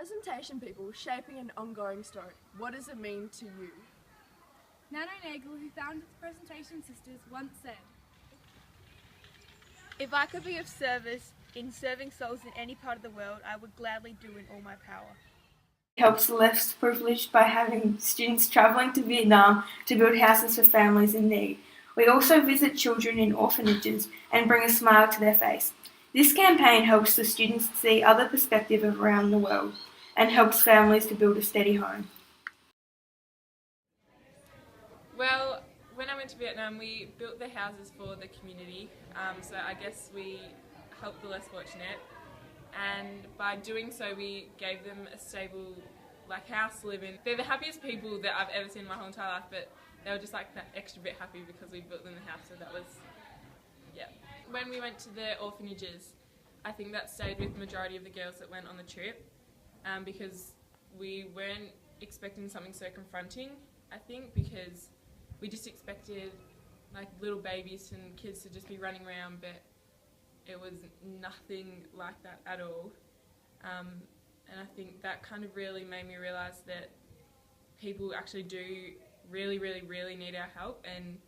Presentation people shaping an ongoing story. What does it mean to you? Naglefest, who founded the Presentation Sisters, once said, "If I could be of service in serving souls in any part of the world, I would gladly do in all my power." Helps the less privileged by having students travelling to Vietnam to build houses for families in need. We also visit children in orphanages and bring a smile to their face. This campaign helps the students see other perspectives around the world and helps families to build a steady home. Well, when I went to Vietnam, we built the houses for the community, so I guess we helped the less fortunate, and by doing so we gave them a stable house to live in. They're the happiest people that I've ever seen in my whole entire life, but they were just that extra bit happy because we built them the house, so that was, yeah. When we went to the orphanages, I think that stayed with the majority of the girls that went on the trip, because we weren't expecting something so confronting, I think, because we just expected little babies and kids to just be running around, but it was nothing like that at all. And I think that kind of really made me realise that people actually do really, really, really need our help, and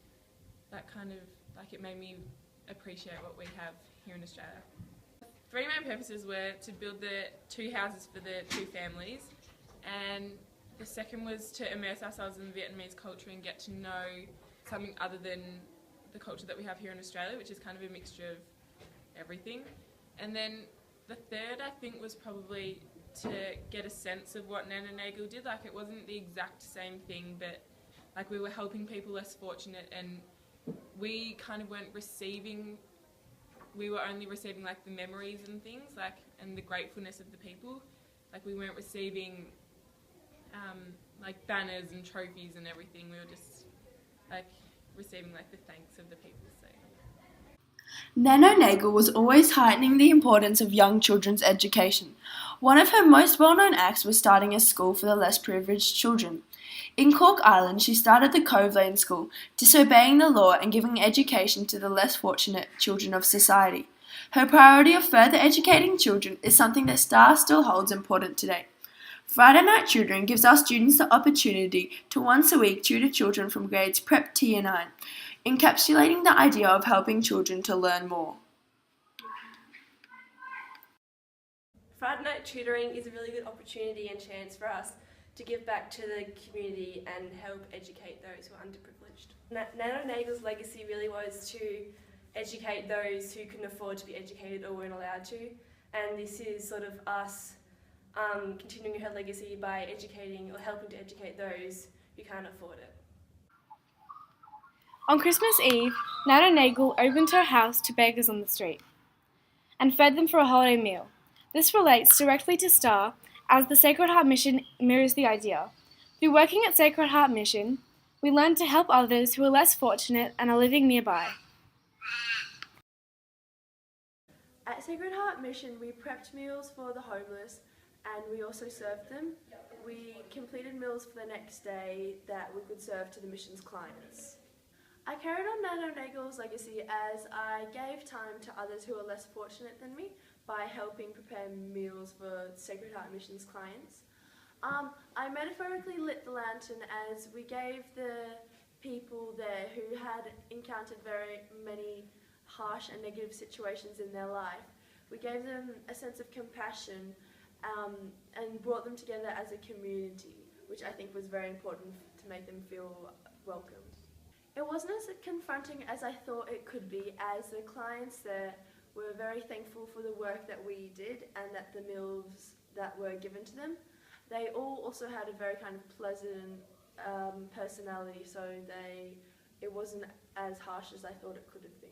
that kind of, it made me appreciate what we have here in Australia. Three main purposes were to build the two houses for the two families, and the second was to immerse ourselves in the Vietnamese culture and get to know something other than the culture that we have here in Australia, which is kind of a mixture of everything. And then the third, I think, was probably to get a sense of what Nana Nagel did. It wasn't the exact same thing, but we were helping people less fortunate, and we kind of weren't receiving, we were only receiving the memories and things, and the gratefulness of the people. We weren't receiving banners and trophies and everything. We were just receiving the thanks of the people. So Nana Nagel was always heightening the importance of young children's education. One of her most well-known acts was starting a school for the less privileged children. In Cork Island, she started the Cove Lane School, disobeying the law and giving education to the less fortunate children of society. Her priority of further educating children is something that Star still holds important today. Friday Night Tutoring gives our students the opportunity to once a week tutor children from grades Prep to Year 9, encapsulating the idea of helping children to learn more. Friday Night Tutoring is a really good opportunity and chance for us to give back to the community and help educate those who are underprivileged. Nana Nagel's legacy really was to educate those who couldn't afford to be educated or weren't allowed to, and this is sort of us continuing her legacy by educating or helping to educate those who can't afford it. On Christmas Eve, Nana Nagel opened her house to beggars on the street and fed them for a holiday meal. This relates directly to Star, as the Sacred Heart Mission mirrors the idea. Through working at Sacred Heart Mission, we learn to help others who are less fortunate and are living nearby. At Sacred Heart Mission, we prepped meals for the homeless and we also served them. We completed meals for the next day that we could serve to the mission's clients. I carried on Nana Nagel's legacy as I gave time to others who are less fortunate than me by helping prepare meals for Sacred Heart Mission's clients. I metaphorically lit the lantern as we gave the people there who had encountered very many harsh and negative situations in their life. We gave them a sense of compassion and brought them together as a community, which I think was very important to make them feel welcomed. It wasn't as confronting as I thought it could be, as the clients there were very thankful for the work that we did and that the meals that were given to them. They all also had a very kind of pleasant personality, so it wasn't as harsh as I thought it could have been.